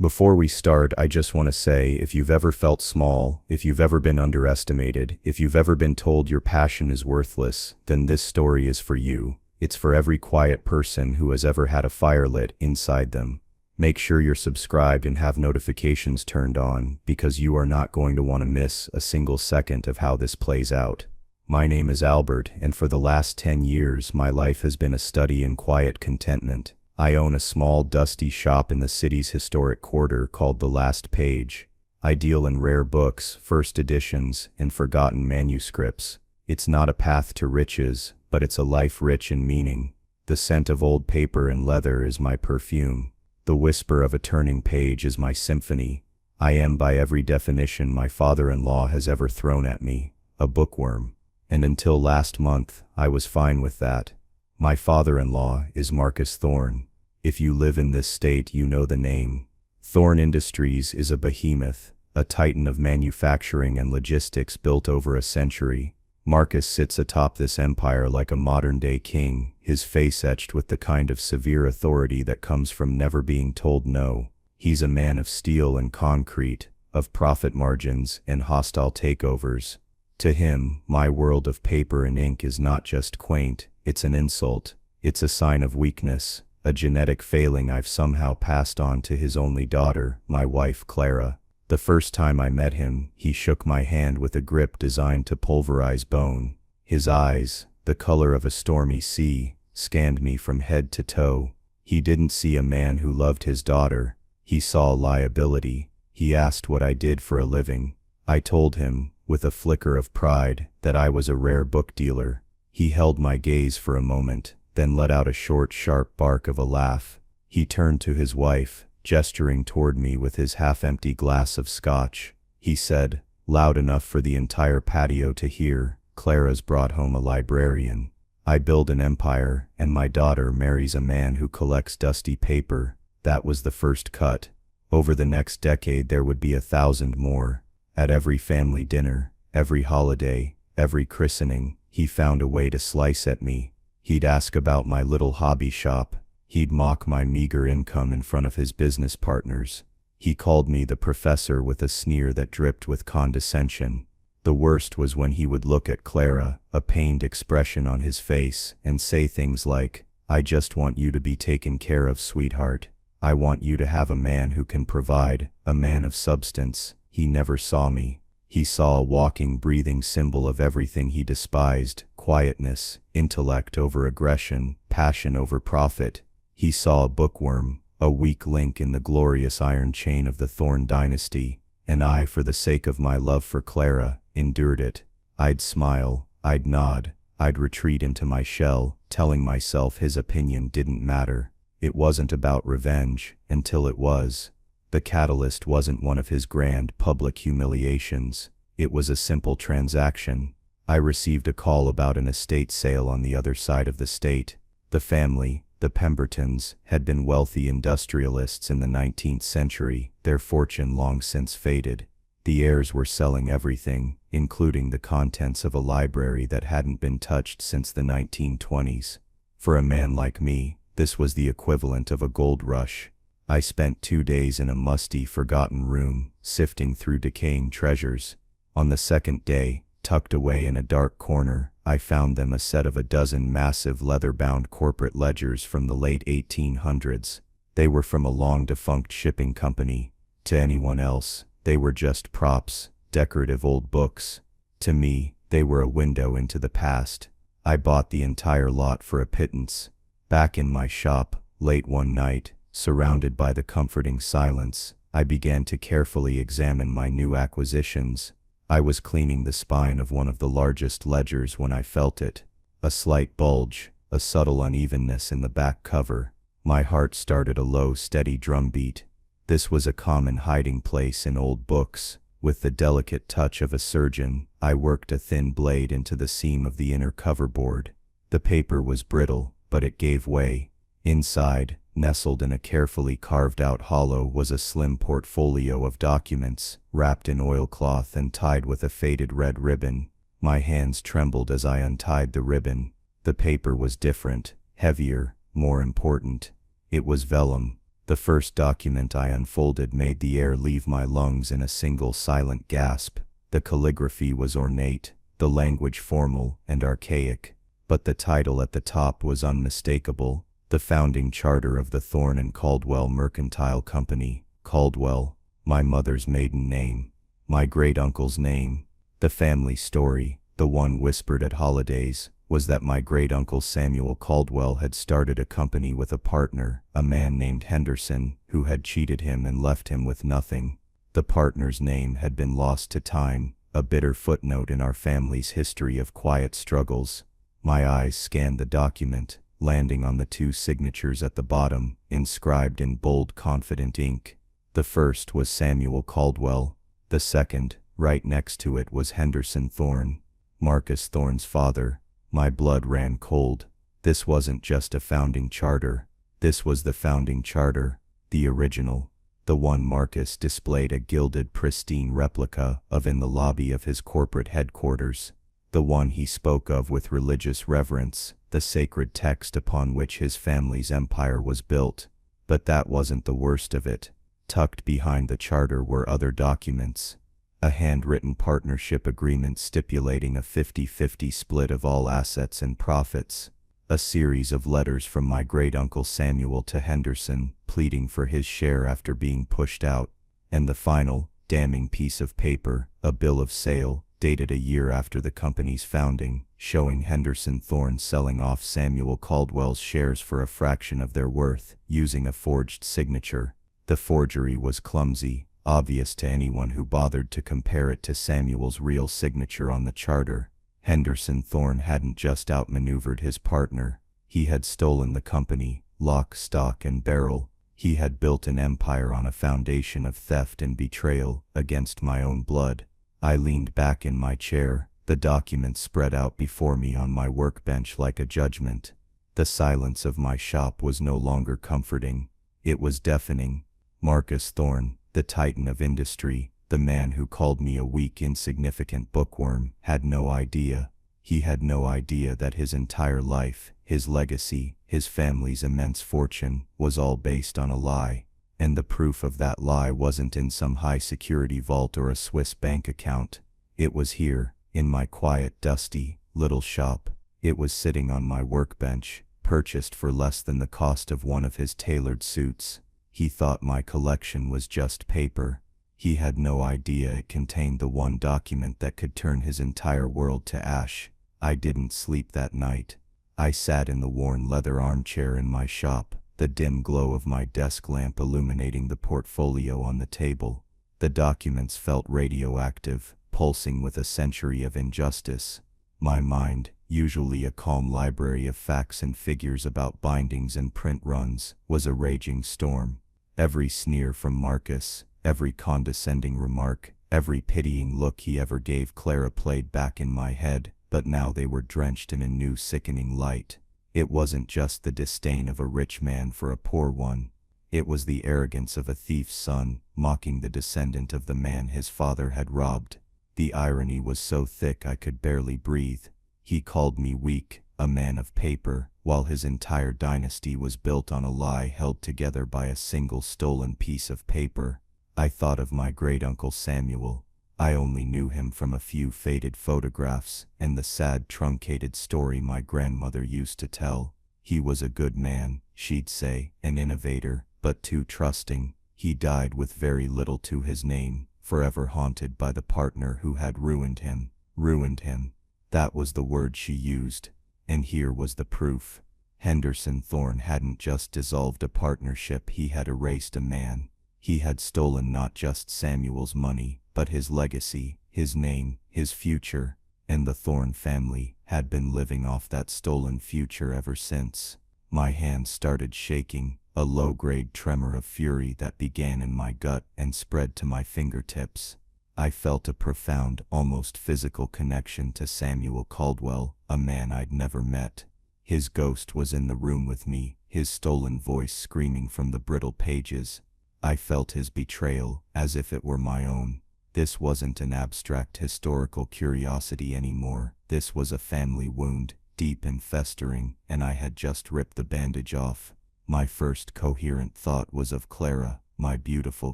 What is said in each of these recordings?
Before we start, I just want to say, if you've ever felt small, if you've ever been underestimated, if you've ever been told your passion is worthless, then this story is for you. It's for every quiet person who has ever had a fire lit inside them. Make sure you're subscribed and have notifications turned on, because you are not going to want to miss a single second of how this plays out. My name is Albert, and for the last 10 years my life has been a study in quiet contentment. I own a small, dusty shop in the city's historic quarter called The Last Page. I deal in rare books, first editions, and forgotten manuscripts. It's not a path to riches, but it's a life rich in meaning. The scent of old paper and leather is my perfume. The whisper of a turning page is my symphony. I am, by every definition my father-in-law has ever thrown at me, a bookworm. And until last month, I was fine with that. My father-in-law is Marcus Thorne. If you live in this state, you know the name. Thorne Industries is a behemoth, a titan of manufacturing and logistics built over a century. Marcus sits atop this empire like a modern-day king, his face etched with the kind of severe authority that comes from never being told no. He's a man of steel and concrete, of profit margins and hostile takeovers. To him, my world of paper and ink is not just quaint, it's an insult. It's a sign of weakness, a genetic failing I've somehow passed on to his only daughter, my wife Clara. The first time I met him, he shook my hand with a grip designed to pulverize bone. His eyes, the color of a stormy sea, scanned me from head to toe. He didn't see a man who loved his daughter. He saw liability. He asked what I did for a living. I told him, with a flicker of pride, that I was a rare book dealer. He held my gaze for a moment, then let out a short, sharp bark of a laugh. He turned to his wife, gesturing toward me with his half-empty glass of scotch. He said, loud enough for the entire patio to hear, "Clara's brought home a librarian. I build an empire, and my daughter marries a man who collects dusty paper." That was the first cut. Over the next decade there would be 1,000 more. At every family dinner, every holiday, every christening, he found a way to slice at me. He'd ask about my little hobby shop. He'd mock my meager income in front of his business partners. He called me the professor with a sneer that dripped with condescension. The worst was when he would look at Clara, a pained expression on his face, and say things like, "I just want you to be taken care of, sweetheart. I want you to have a man who can provide, a man of substance." He never saw me. He saw a walking, breathing symbol of everything he despised: quietness, intellect over aggression, passion over profit. He saw a bookworm, a weak link in the glorious iron chain of the Thorne dynasty, and I, for the sake of my love for Clara, endured it. I'd smile, I'd nod, I'd retreat into my shell, telling myself his opinion didn't matter. It wasn't about revenge, until it was. The catalyst wasn't one of his grand public humiliations. It was a simple transaction. I received a call about an estate sale on the other side of the state. The family, the Pembertons, had been wealthy industrialists in the 19th century, their fortune long since faded. The heirs were selling everything, including the contents of a library that hadn't been touched since the 1920s. For a man like me, this was the equivalent of a gold rush. I spent 2 days in a musty, forgotten room, sifting through decaying treasures. On the second day, tucked away in a dark corner, I found them a set of a dozen massive leather-bound corporate ledgers from the late 1800s. They were from a long-defunct shipping company. To anyone else, they were just props, decorative old books. To me, they were a window into the past. I bought the entire lot for a pittance. Back in my shop, late one night, surrounded by the comforting silence, I began to carefully examine my new acquisitions. I was cleaning the spine of one of the largest ledgers when I felt it. A slight bulge, a subtle unevenness in the back cover. My heart started a low, steady drumbeat. This was a common hiding place in old books. With the delicate touch of a surgeon, I worked a thin blade into the seam of the inner cover board. The paper was brittle, but it gave way. Inside, nestled in a carefully carved-out hollow, was a slim portfolio of documents, wrapped in oilcloth and tied with a faded red ribbon. My hands trembled as I untied the ribbon. The paper was different, heavier, more important. It was vellum, The first document I unfolded made the air leave my lungs in a single silent gasp. The calligraphy was ornate, the language formal and archaic, but the title at the top was unmistakable: the founding charter of the Thorne and Caldwell Mercantile Company. Caldwell, my mother's maiden name, my great-uncle's name. The family story, the one whispered at holidays, was that my great-uncle Samuel Caldwell had started a company with a partner, a man named Henderson, who had cheated him and left him with nothing. The partner's name had been lost to time, a bitter footnote in our family's history of quiet struggles. My eyes scanned the document, landing on the two signatures at the bottom, inscribed in bold, confident ink. The first was Samuel Caldwell. The second, right next to it, was Henderson Thorne, Marcus Thorne's father. My blood ran cold. This wasn't just a founding charter. This was the founding charter, the original, the one Marcus displayed a gilded, pristine replica of in the lobby of his corporate headquarters, the one he spoke of with religious reverence, the sacred text upon which his family's empire was built. But that wasn't the worst of it. Tucked behind the charter were other documents. A handwritten partnership agreement stipulating a 50-50 split of all assets and profits. A series of letters from my great-uncle Samuel to Henderson, pleading for his share after being pushed out. And the final, damning piece of paper, a bill of sale, dated a year after the company's founding, showing Henderson Thorne selling off Samuel Caldwell's shares for a fraction of their worth, using a forged signature. The forgery was clumsy, obvious to anyone who bothered to compare it to Samuel's real signature on the charter. Henderson Thorne hadn't just outmaneuvered his partner. He had stolen the company, lock, stock, and barrel. He had built an empire on a foundation of theft and betrayal, against my own blood. I leaned back in my chair, the document spread out before me on my workbench like a judgment. The silence of my shop was no longer comforting. It was deafening. Marcus Thorne, the titan of industry, the man who called me a weak, insignificant bookworm, had no idea. He had no idea that his entire life, his legacy, his family's immense fortune, was all based on a lie. And the proof of that lie wasn't in some high-security vault or a Swiss bank account. It was here, in my quiet, dusty, little shop. It was sitting on my workbench, purchased for less than the cost of one of his tailored suits. He thought my collection was just paper. He had no idea it contained the one document that could turn his entire world to ash. I didn't sleep that night. I sat in the worn leather armchair in my shop, the dim glow of my desk lamp illuminating the portfolio on the table. The documents felt radioactive, pulsing with a century of injustice. My mind, usually a calm library of facts and figures about bindings and print runs, was a raging storm. Every sneer from Marcus, every condescending remark, every pitying look he ever gave Clara played back in my head, but now they were drenched in a new sickening light. It wasn't just the disdain of a rich man for a poor one. It was the arrogance of a thief's son, mocking the descendant of the man his father had robbed. The irony was so thick I could barely breathe. He called me weak, a man of paper, while his entire dynasty was built on a lie held together by a single stolen piece of paper. I thought of my great-uncle Samuel. I only knew him from a few faded photographs and the sad, truncated story my grandmother used to tell. He was a good man, she'd say, an innovator, but too trusting. He died with very little to his name, forever haunted by the partner who had ruined him. Ruined him. That was the word she used. And here was the proof. Henderson Thorne hadn't just dissolved a partnership, he had erased a man. He had stolen not just Samuel's money, but his legacy, his name, his future, and the Thorne family had been living off that stolen future ever since. My hands started shaking, a low-grade tremor of fury that began in my gut and spread to my fingertips. I felt a profound, almost physical connection to Samuel Caldwell, a man I'd never met. His ghost was in the room with me, his stolen voice screaming from the brittle pages. I felt his betrayal, as if it were my own. This wasn't an abstract historical curiosity anymore. This was a family wound, deep and festering, and I had just ripped the bandage off. My first coherent thought was of Clara, my beautiful,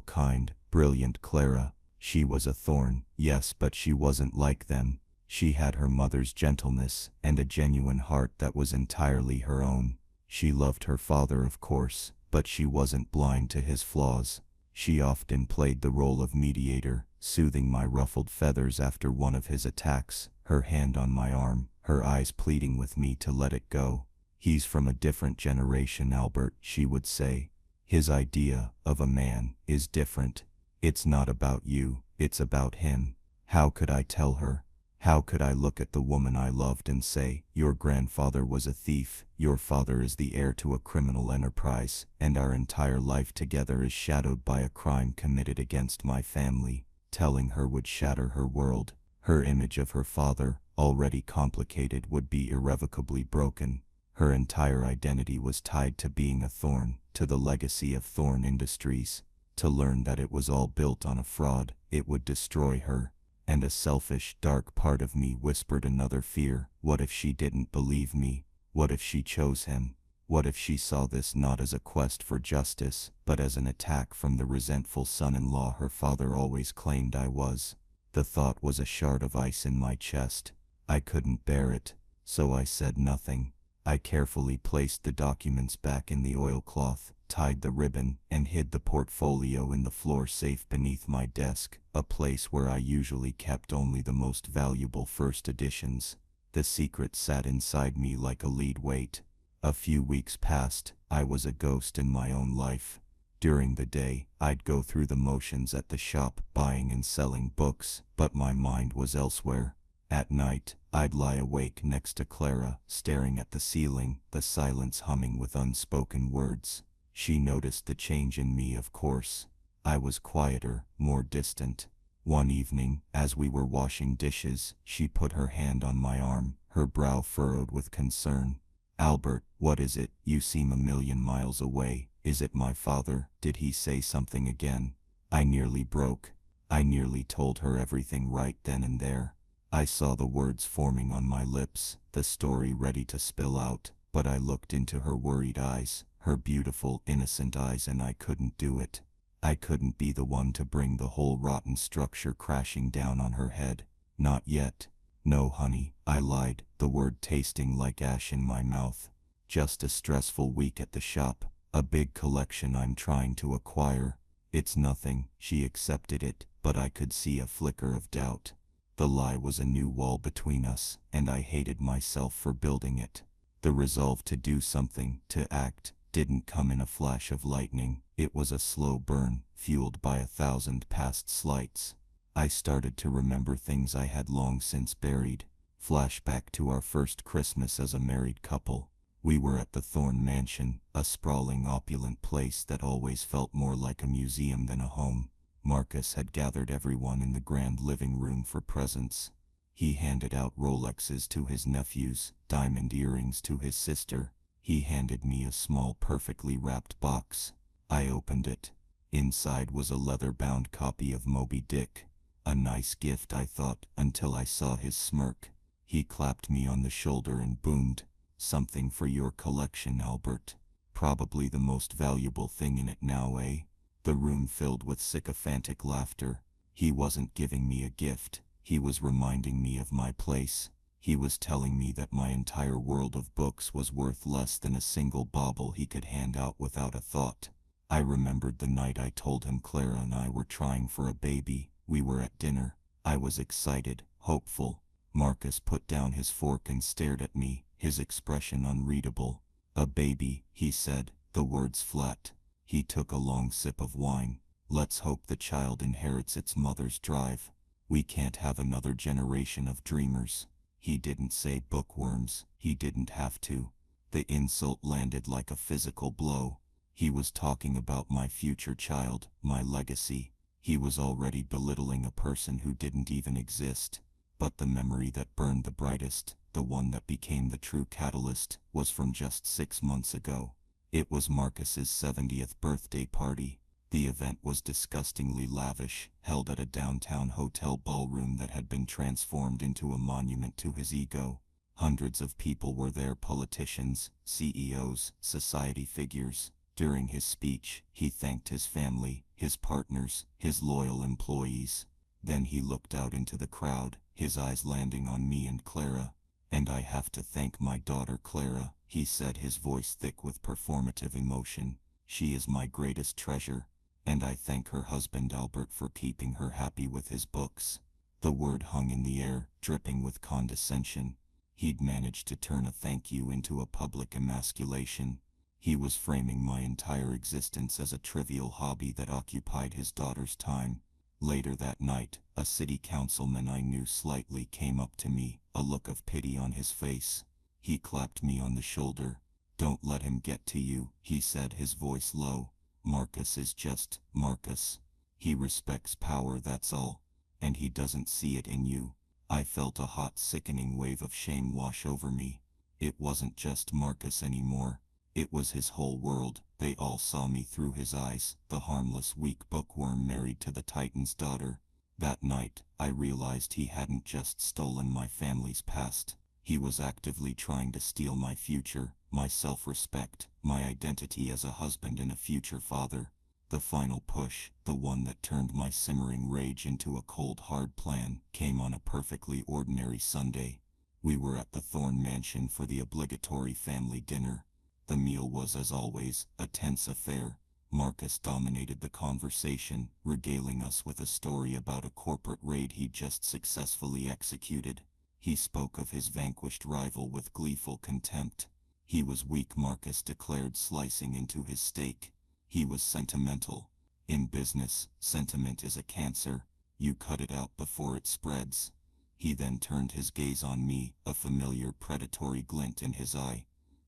kind, brilliant Clara. She was a Thorne, yes, but she wasn't like them. She had her mother's gentleness and a genuine heart that was entirely her own. She loved her father, of course, but she wasn't blind to his flaws. She often played the role of mediator, soothing my ruffled feathers after one of his attacks, her hand on my arm, her eyes pleading with me to let it go. "He's from a different generation, Albert," she would say. "His idea of a man is different. It's not about you, it's about him." How could I tell her? How could I look at the woman I loved and say, "Your grandfather was a thief, your father is the heir to a criminal enterprise, and our entire life together is shadowed by a crime committed against my family"? Telling her would shatter her world. Her image of her father, already complicated, would be irrevocably broken. Her entire identity was tied to being a Thorne, to the legacy of Thorne Industries. To learn that it was all built on a fraud, it would destroy her. And a selfish, dark part of me whispered another fear. What if she didn't believe me? What if she chose him? What if she saw this not as a quest for justice, but as an attack from the resentful son-in-law her father always claimed I was? The thought was a shard of ice in my chest. I couldn't bear it, so I said nothing. I carefully placed the documents back in the oilcloth, tied the ribbon, and hid the portfolio in the floor safe beneath my desk, a place where I usually kept only the most valuable first editions. The secret sat inside me like a lead weight. A few weeks passed. I was a ghost in my own life. During the day, I'd go through the motions at the shop, buying and selling books, but my mind was elsewhere. At night, I'd lie awake next to Clara, staring at the ceiling, the silence humming with unspoken words. She noticed the change in me, of course. I was quieter, more distant. One evening, as we were washing dishes, she put her hand on my arm, her brow furrowed with concern. "Albert, what is it? You seem a million miles away. Is it my father? Did he say something again?" I nearly broke. I nearly told her everything right then and there. I saw the words forming on my lips, the story ready to spill out, but I looked into her worried eyes, her beautiful, innocent eyes, and I couldn't do it. I couldn't be the one to bring the whole rotten structure crashing down on her head. Not yet. "No, honey," I lied, the word tasting like ash in my mouth. "Just a stressful week at the shop, a big collection I'm trying to acquire." "It's nothing." She accepted it, but I could see a flicker of doubt. The lie was a new wall between us, and I hated myself for building it. The resolve to do something, to act, didn't come in a flash of lightning. It was a slow burn, fueled by 1,000 past slights. I started to remember things I had long since buried. Flashback to our first Christmas as a married couple. We were at the Thorne mansion, a sprawling, opulent place that always felt more like a museum than a home. Marcus had gathered everyone in the grand living room for presents. He handed out Rolexes to his nephews, diamond earrings to his sister. He handed me a small, perfectly wrapped box. I opened it. Inside was a leather-bound copy of Moby Dick. A nice gift, I thought, until I saw his smirk. He clapped me on the shoulder and boomed, "Something for your collection, Albert. Probably the most valuable thing in it now, eh?" The room filled with sycophantic laughter. He wasn't giving me a gift. He was reminding me of my place. He was telling me that my entire world of books was worth less than a single bauble he could hand out without a thought. I remembered the night I told him Clara and I were trying for a baby. We were at dinner. I was excited, hopeful. Marcus put down his fork and stared at me, his expression unreadable. "A baby," he said, the words flat. He took a long sip of wine. "Let's hope the child inherits its mother's drive. We can't have another generation of dreamers." He didn't say bookworms. He didn't have to. The insult landed like a physical blow. He was talking about my future child, my legacy. He was already belittling a person who didn't even exist. But the memory that burned the brightest, the one that became the true catalyst, was from just 6 months ago. It was Marcus's 70th birthday party. The event was disgustingly lavish, held at a downtown hotel ballroom that had been transformed into a monument to his ego. Hundreds of people were there, politicians, CEOs, society figures. During his speech, he thanked his family, his partners, his loyal employees. Then he looked out into the crowd, his eyes landing on me and Clara. "And I have to thank my daughter Clara," he said, his voice thick with performative emotion. "She is my greatest treasure. And I thank her husband Albert for keeping her happy with his books." The word hung in the air, dripping with condescension. He'd managed to turn a thank you into a public emasculation. He was framing my entire existence as a trivial hobby that occupied his daughter's time. Later that night, a city councilman I knew slightly came up to me, a look of pity on his face. He clapped me on the shoulder. "Don't let him get to you," he said, his voice low. "Marcus is just Marcus. He respects power, that's all. And he doesn't see it in you." I felt a hot, sickening wave of shame wash over me. It wasn't just Marcus anymore. It was his whole world. They all saw me through his eyes, the harmless, weak bookworm married to the Titan's daughter. That night, I realized he hadn't just stolen my family's past. He was actively trying to steal my future, my self-respect, my identity as a husband and a future father. The final push, the one that turned my simmering rage into a cold, hard plan, came on a perfectly ordinary Sunday. We were at the Thorne mansion for the obligatory family dinner. The meal was, as always, a tense affair. Marcus dominated the conversation, regaling us with a story about a corporate raid he'd just successfully executed. He spoke of his vanquished rival with gleeful contempt. He was weak, Marcus declared, slicing into his steak. He was sentimental. In business, sentiment is a cancer. You cut it out before it spreads. He then turned his gaze on me, a familiar predatory glint in his eye.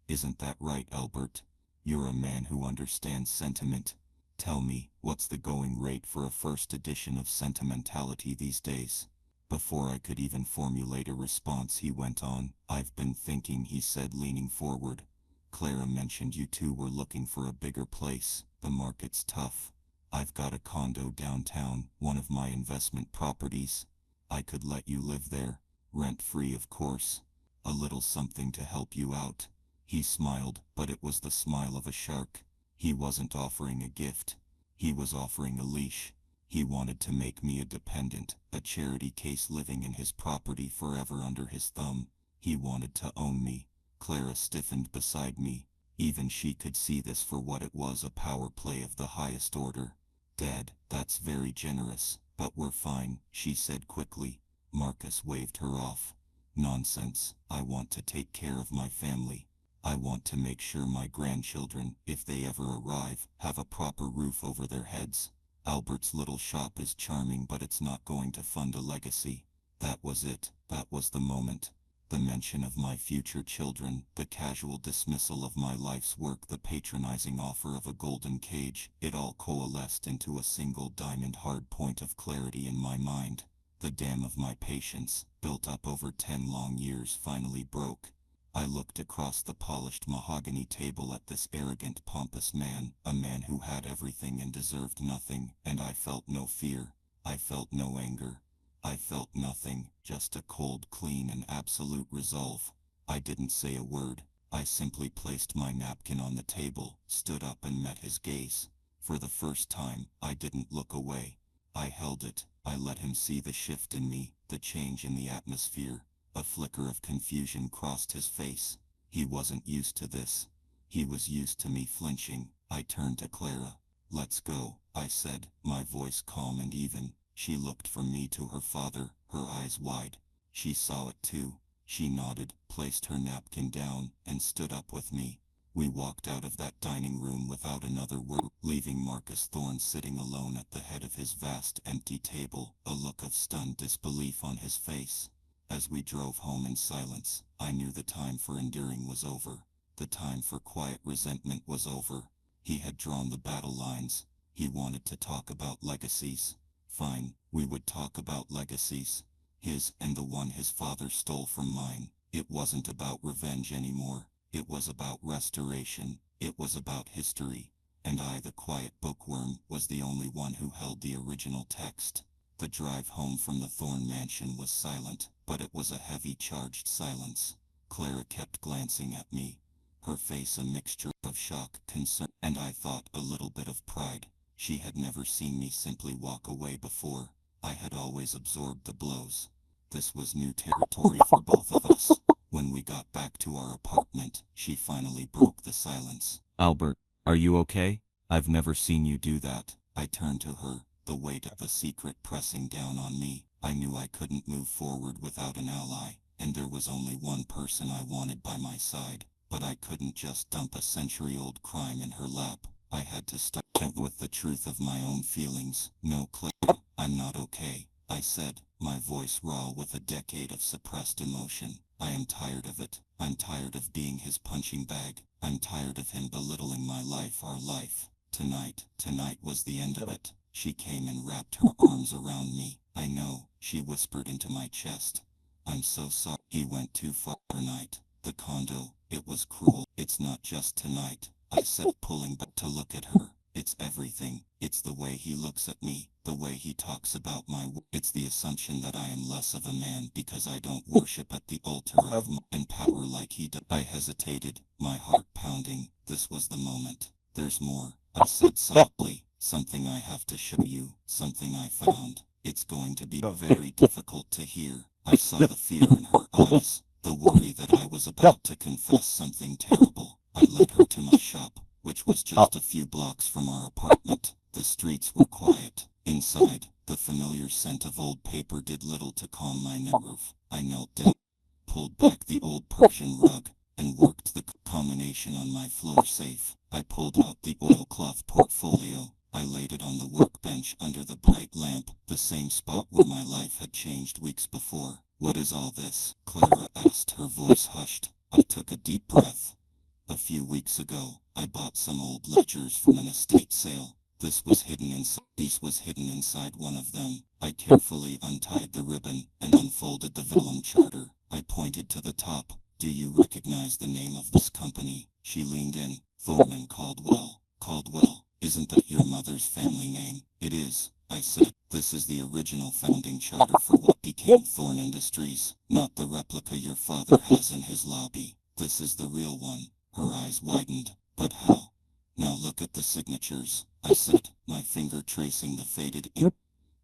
"Isn't that right, Albert? You're a man who understands sentiment. Tell me, what's the going rate for a first edition of Sentimentality these days?" Before I could even formulate a response, he went on. "I've been thinking," he said, leaning forward. "Clara mentioned you two were looking for a bigger place. The market's tough. I've got a condo downtown, one of my investment properties. I could let you live there, rent-free of course. A little something to help you out." He smiled, but it was the smile of a shark. He wasn't offering a gift. He was offering a leash. He wanted to make me a dependent, a charity case living in his property forever under his thumb. He wanted to own me. Clara stiffened beside me. Even she could see this for what it was, a power play of the highest order. "Dad, that's very generous, but we're fine," she said quickly. Marcus waved her off. "Nonsense. I want to take care of my family. I want to make sure my grandchildren, if they ever arrive, have a proper roof over their heads. Albert's little shop is charming, but it's not going to fund a legacy." That was it. That was the moment. The mention of my future children, the casual dismissal of my life's work, the patronizing offer of a golden cage, it all coalesced into a single diamond-hard point of clarity in my mind. The dam of my patience, built up over 10 long years, finally broke. I looked across the polished mahogany table at this arrogant, pompous man, a man who had everything and deserved nothing, and I felt no fear. I felt no anger. I felt nothing, just a cold, clean, and absolute resolve. I didn't say a word. I simply placed my napkin on the table, stood up, and met his gaze. For the first time, I didn't look away. I held it. I let him see the shift in me, the change in the atmosphere. A flicker of confusion crossed his face. He wasn't used to this. He was used to me flinching. I turned to Clara. "Let's go," I said, my voice calm and even. She looked from me to her father, her eyes wide. She saw it too. She nodded, placed her napkin down, and stood up with me. We walked out of that dining room without another word, leaving Marcus Thorne sitting alone at the head of his vast, empty table, a look of stunned disbelief on his face. As we drove home in silence, I knew the time for enduring was over. The time for quiet resentment was over. He had drawn the battle lines. He wanted to talk about legacies. Fine, we would talk about legacies. His and the one his father stole from mine. It wasn't about revenge anymore. It was about restoration. It was about history. And I, the quiet bookworm, was the only one who held the original text. The drive home from the Thorne mansion was silent, but it was a heavy, charged silence. Clara kept glancing at me, her face a mixture of shock, concern, and I thought a little bit of pride. She had never seen me simply walk away before. I had always absorbed the blows. This was new territory for both of us. When we got back to our apartment, she finally broke the silence. "Albert, are you okay? I've never seen you do that." I turned to her, the weight of the secret pressing down on me. I knew I couldn't move forward without an ally, and there was only one person I wanted by my side. But I couldn't just dump a century-old crime in her lap. I had to start with the truth of my own feelings. "No, Claire, I'm not okay," I said, my voice raw with a decade of suppressed emotion. "I am tired of it. I'm tired of being his punching bag. I'm tired of him belittling my life, our life. Tonight was the end of it." She came and wrapped her arms around me. "I know," she whispered into my chest. "I'm so sorry. He went too far tonight. The condo, it was cruel." "It's not just tonight," I said, pulling back to look at her. "It's everything. It's the way he looks at me, the way he talks about it's the assumption that I am less of a man because I don't worship at the altar of and power like he does." I hesitated, my heart pounding. This was the moment. "There's more," I said softly. "Something I have to show you, something I found. It's going to be very difficult to hear." I saw the fear in her eyes, the worry that I was about to confess something terrible. I led her to my shop, which was just a few blocks from our apartment. The streets were quiet. Inside, the familiar scent of old paper did little to calm my nerve. I knelt down, pulled back the old Persian rug, and worked the combination on my floor safe. I pulled out the oilcloth portfolio. I laid it on the workbench under the bright lamp, the same spot where my life had changed weeks before. "What is all this?" Clara asked, her voice hushed. I took a deep breath. "A few weeks ago, I bought some old ledgers from an estate sale. This was hidden inside one of them." I carefully untied the ribbon and unfolded the vellum charter. I pointed to the top. "Do you recognize the name of this company?" She leaned in. "Thorne and Caldwell." "Caldwell? Isn't that your mother's family name?" "It is," I said. "This is the original founding charter for what became Thorne Industries, not the replica your father has in his lobby. This is the real one." Her eyes widened. "But how?" "Now look at the signatures," I said, my finger tracing the faded ink.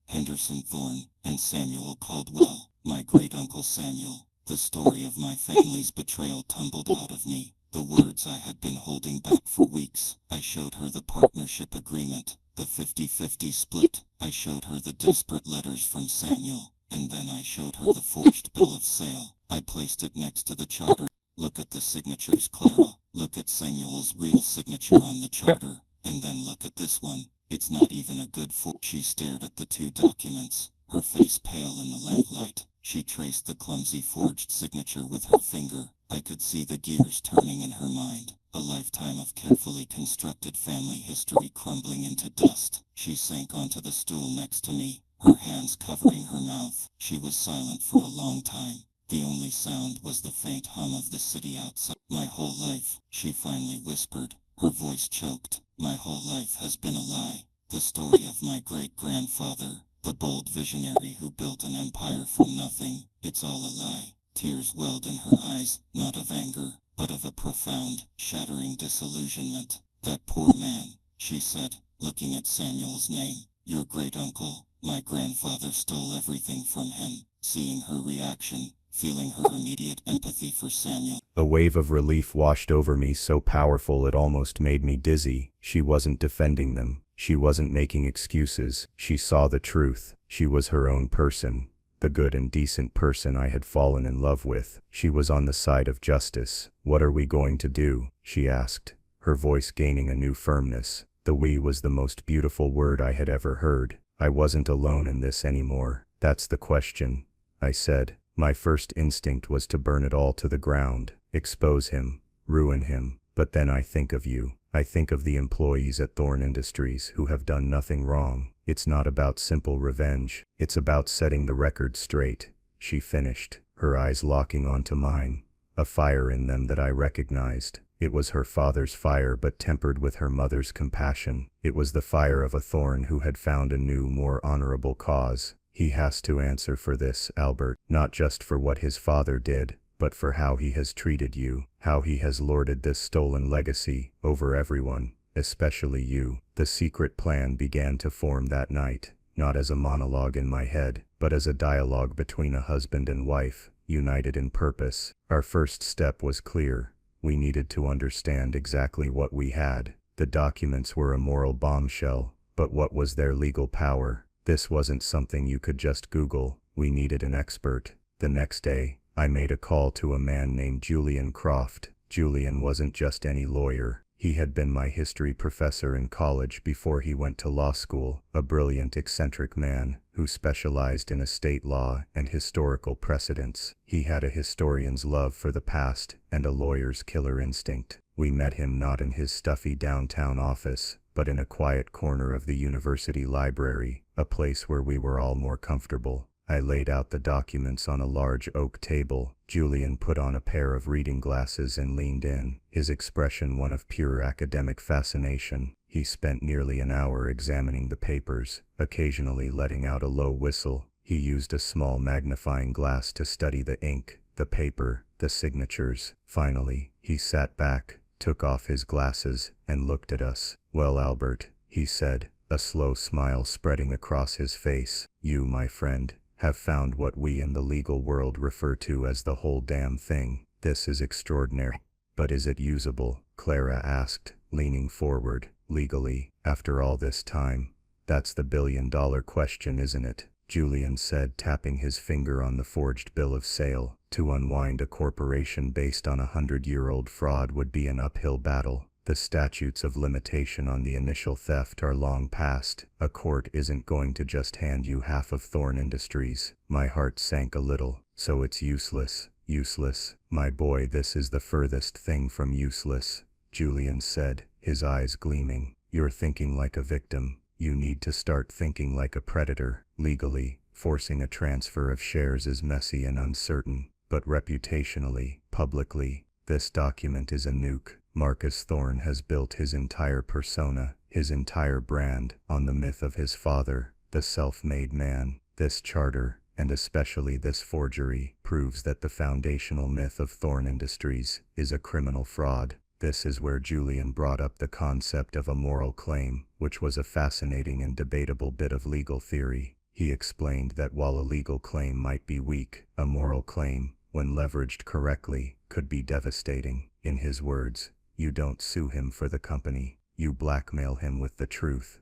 "Henderson Thorne and Samuel Caldwell. My great-uncle Samuel." The story of my family's betrayal tumbled out of me. The words I had been holding back for weeks. I showed her the partnership agreement, the 50-50 split. I showed her the desperate letters from Samuel, and then I showed her the forged bill of sale. I placed it next to the charter. "Look at the signatures, Clara. Look at Samuel's real signature on the charter, and then look at this one. It's not even a good She stared at the two documents, her face pale in the lamplight. She traced the clumsy forged signature with her finger. I could see the gears turning in her mind. A lifetime of carefully constructed family history crumbling into dust. She sank onto the stool next to me, her hands covering her mouth. She was silent for a long time. The only sound was the faint hum of the city outside. "My whole life," she finally whispered, her voice choked. "My whole life has been a lie. The story of my great-grandfather, the bold visionary who built an empire from nothing. It's all a lie." Tears welled in her eyes, not of anger, but of a profound, shattering disillusionment. "That poor man," she said, looking at Samuel's name. "Your great-uncle, my grandfather stole everything from him." Seeing her reaction, feeling her immediate empathy for Samuel. A wave of relief washed over me, so powerful it almost made me dizzy. She wasn't defending them. She wasn't making excuses. She saw the truth. She was her own person. The good and decent person I had fallen in love with. She was on the side of justice. "What are we going to do?" she asked, her voice gaining a new firmness. The "we" was the most beautiful word I had ever heard. I wasn't alone in this anymore. "That's the question," I said. My first instinct was to burn it all to the ground, expose him, ruin him. But then I think of you. I think of the employees at Thorne Industries who have done nothing wrong. It's not about simple revenge. It's about setting the record straight. She finished, her eyes locking onto mine, a fire in them that I recognized. It was her father's fire, but tempered with her mother's compassion. It was the fire of a Thorne who had found a new, more honorable cause. "He has to answer for this, Albert, not just for what his father did, but for how he has treated you, how he has lorded this stolen legacy over everyone, especially you. The secret plan began to form that night, not as a monologue in my head, but as a dialogue between a husband and wife, united in purpose. Our first step was clear. We needed to understand exactly what we had. The documents were a moral bombshell, but what was their legal power? This wasn't something you could just Google. We needed an expert. The next day, I made a call to a man named Julian Croft. Julian wasn't just any lawyer. He had been my history professor in college before he went to law school, a brilliant, eccentric man who specialized in estate law and historical precedents. He had a historian's love for the past and a lawyer's killer instinct. We met him not in his stuffy downtown office, but in a quiet corner of the university library, a place where we were all more comfortable. I laid out the documents on a large oak table. Julian put on a pair of reading glasses and leaned in, his expression one of pure academic fascination. He spent nearly an hour examining the papers, occasionally letting out a low whistle. He used a small magnifying glass to study the ink, the paper, the signatures. Finally, he sat back, took off his glasses, and looked at us. "Well, Albert," he said, a slow smile spreading across his face, "you, my friend, have found what we in the legal world refer to as the whole damn thing. This is extraordinary. But is it usable?" Clara asked, leaning forward. "Legally, after all this time? That's the billion-dollar question, isn't it?" Julian said, tapping his finger on the forged bill of sale. "To unwind a corporation based on a 100-year-old fraud would be an uphill battle. The statutes of limitation on the initial theft are long past. A court isn't going to just hand you half of Thorne Industries." My heart sank a little. "So it's useless." "Useless, my boy, this is the furthest thing from useless," Julian said, his eyes gleaming. "You're thinking like a victim. You need to start thinking like a predator. Legally, forcing a transfer of shares is messy and uncertain, but reputationally, publicly, this document is a nuke. Marcus Thorne has built his entire persona, his entire brand, on the myth of his father, the self-made man. This charter, and especially this forgery, proves that the foundational myth of Thorne Industries is a criminal fraud. This is where Julian brought up the concept of a moral claim, which was a fascinating and debatable bit of legal theory. He explained that while a legal claim might be weak, a moral claim, when leveraged correctly, could be devastating. In his words, "You don't sue him for the company, you blackmail him with the truth."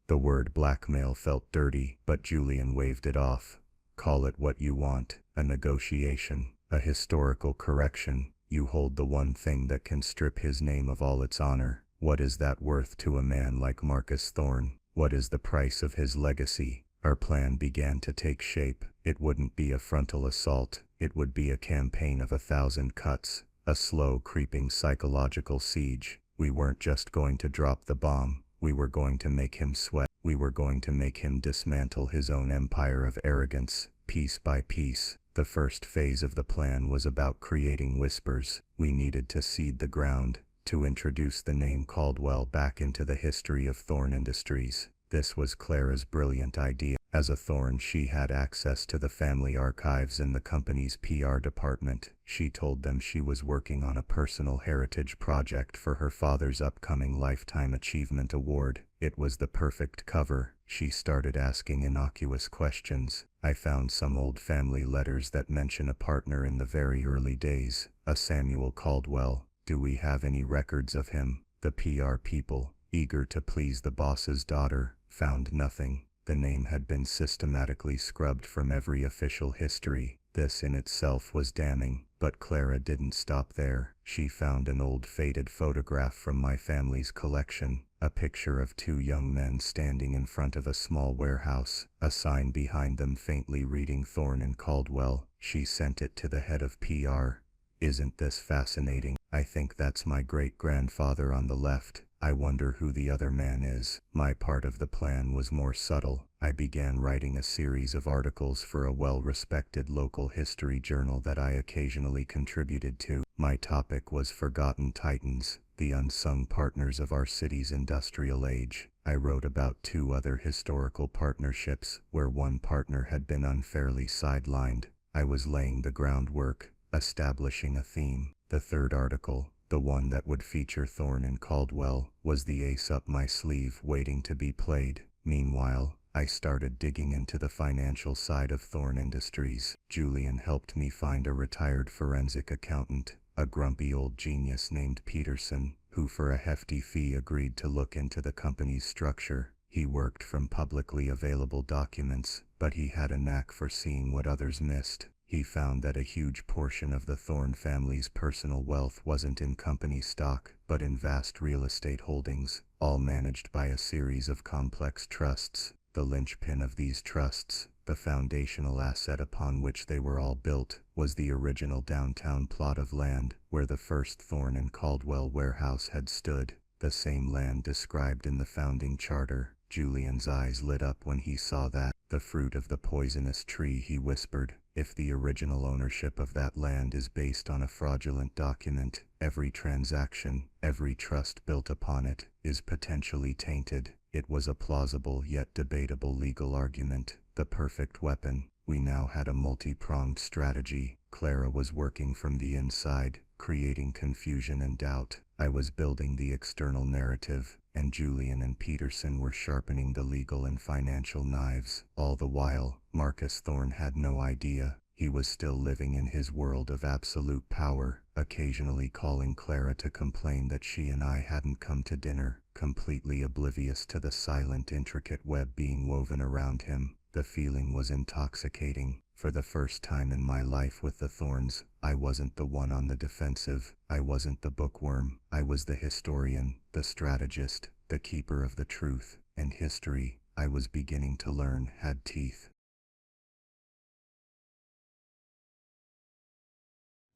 The word blackmail felt dirty, but Julian waved it off. "Call it what you want, a negotiation, a historical correction. You hold the one thing that can strip his name of all its honor. What is that worth to a man like Marcus Thorne? What is the price of his legacy?" Our plan began to take shape. It wouldn't be a frontal assault, it would be a campaign of 1,000 cuts. A slow, creeping psychological siege. We weren't just going to drop the bomb, we were going to make him sweat. We were going to make him dismantle his own empire of arrogance, piece by piece. The first phase of the plan was about creating whispers. We needed to seed the ground, to introduce the name Caldwell back into the history of Thorne Industries. This was Clara's brilliant idea. As a Thorne, she had access to the family archives in the company's PR department. She told them she was working on a personal heritage project for her father's upcoming Lifetime Achievement Award. It was the perfect cover. She started asking innocuous questions. "I found some old family letters that mention a partner in the very early days, a Samuel Caldwell. Do we have any records of him?" The PR people, eager to please the boss's daughter, found nothing. The name had been systematically scrubbed from every official history. This in itself was damning, but Clara didn't stop there. She found an old faded photograph from my family's collection, a picture of two young men standing in front of a small warehouse, a sign behind them faintly reading Thorne and Caldwell. She sent it to the head of PR. "Isn't this fascinating? I think that's my great-grandfather on the left. I wonder who the other man is." My part of the plan was more subtle. I began writing a series of articles for a well-respected local history journal that I occasionally contributed to. My topic was Forgotten Titans, the unsung partners of our city's industrial age. I wrote about 2 other historical partnerships where one partner had been unfairly sidelined. I was laying the groundwork, establishing a theme. The third article, the one that would feature Thorne and Caldwell, was the ace up my sleeve waiting to be played. Meanwhile, I started digging into the financial side of Thorne Industries. Julian helped me find a retired forensic accountant, a grumpy old genius named Peterson, who for a hefty fee agreed to look into the company's structure. He worked from publicly available documents, but he had a knack for seeing what others missed. He found that a huge portion of the Thorne family's personal wealth wasn't in company stock, but in vast real estate holdings, all managed by a series of complex trusts. The linchpin of these trusts, the foundational asset upon which they were all built, was the original downtown plot of land where the first Thorne and Caldwell warehouse had stood, the same land described in the founding charter. Julian's eyes lit up when he saw that. The fruit of the poisonous tree, he whispered. If the original ownership of that land is based on a fraudulent document, every transaction, every trust built upon it, is potentially tainted. It was a plausible yet debatable legal argument, the perfect weapon. We now had a multi-pronged strategy. Clara was working from the inside, creating confusion and doubt. I was building the external narrative, and Julian and Peterson were sharpening the legal and financial knives. All the while, Marcus Thorne had no idea. He was still living in his world of absolute power, occasionally calling Clara to complain that she and I hadn't come to dinner, completely oblivious to the silent, intricate web being woven around him. The feeling was intoxicating. For the first time in my life with the Thornes, I wasn't the one on the defensive. I wasn't the bookworm. I was the historian, the strategist, the keeper of the truth. And history, I was beginning to learn, had teeth.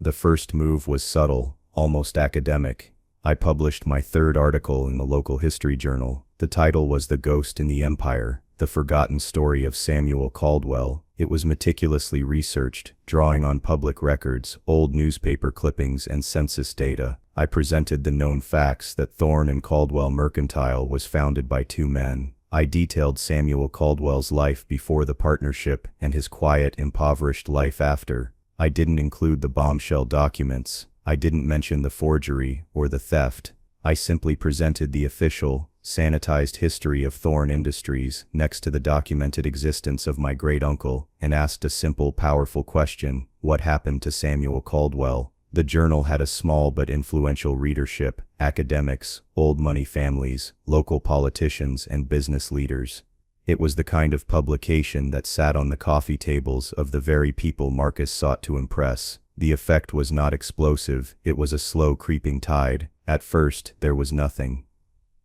The first move was subtle, almost academic. I published my third article in the local history journal. The title was The Ghost in the Empire, the Forgotten Story of Samuel Caldwell. It was meticulously researched, drawing on public records, old newspaper clippings, and census data. I presented the known facts that Thorne and Caldwell Mercantile was founded by two men. I detailed Samuel Caldwell's life before the partnership and his quiet, impoverished life after. I didn't include the bombshell documents. I didn't mention the forgery or the theft. I simply presented the official, sanitized history of Thorne Industries next to the documented existence of my great-uncle, and asked a simple, powerful question: what happened to Samuel Caldwell? The journal had a small but influential readership: academics, old money families, local politicians, and business leaders. It was the kind of publication that sat on the coffee tables of the very people Marcus sought to impress. The effect was not explosive, it was a slow creeping tide. At first, there was nothing.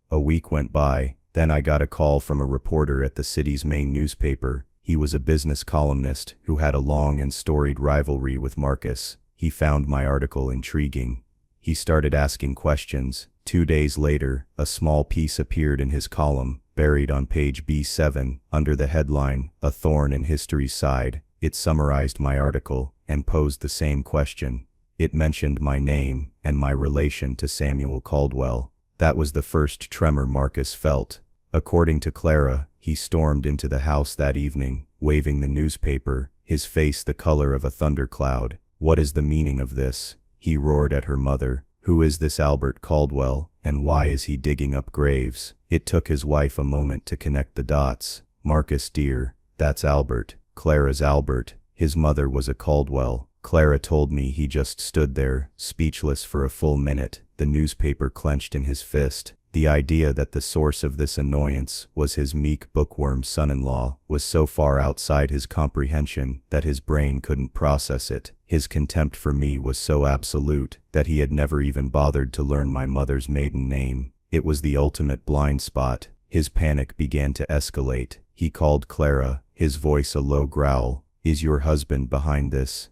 A week went by, then I got a call from a reporter at the city's main newspaper. He was a business columnist who had a long and storied rivalry with Marcus. He found my article intriguing. He started asking questions. 2 days later, a small piece appeared in his column, buried on page B7, under the headline, A Thorne in History's Side. It summarized my article, and posed the same question. It mentioned my name, and my relation to Samuel Caldwell. That was the first tremor Marcus felt. According to Clara, he stormed into the house that evening, waving the newspaper, his face the color of a thundercloud. What is the meaning of this? He roared at her mother. Who is this Albert Caldwell, and why is he digging up graves? It took his wife a moment to connect the dots. Marcus dear, that's Albert. Clara's Albert. His mother was a Caldwell. Clara told me. He just stood there, speechless for a full minute, the newspaper clenched in his fist. The idea that the source of this annoyance was his meek bookworm son-in-law was so far outside his comprehension that his brain couldn't process it. His contempt for me was so absolute that he had never even bothered to learn my mother's maiden name. It was the ultimate blind spot. His panic began to escalate. He called Clara, his voice a low growl. Is your husband behind this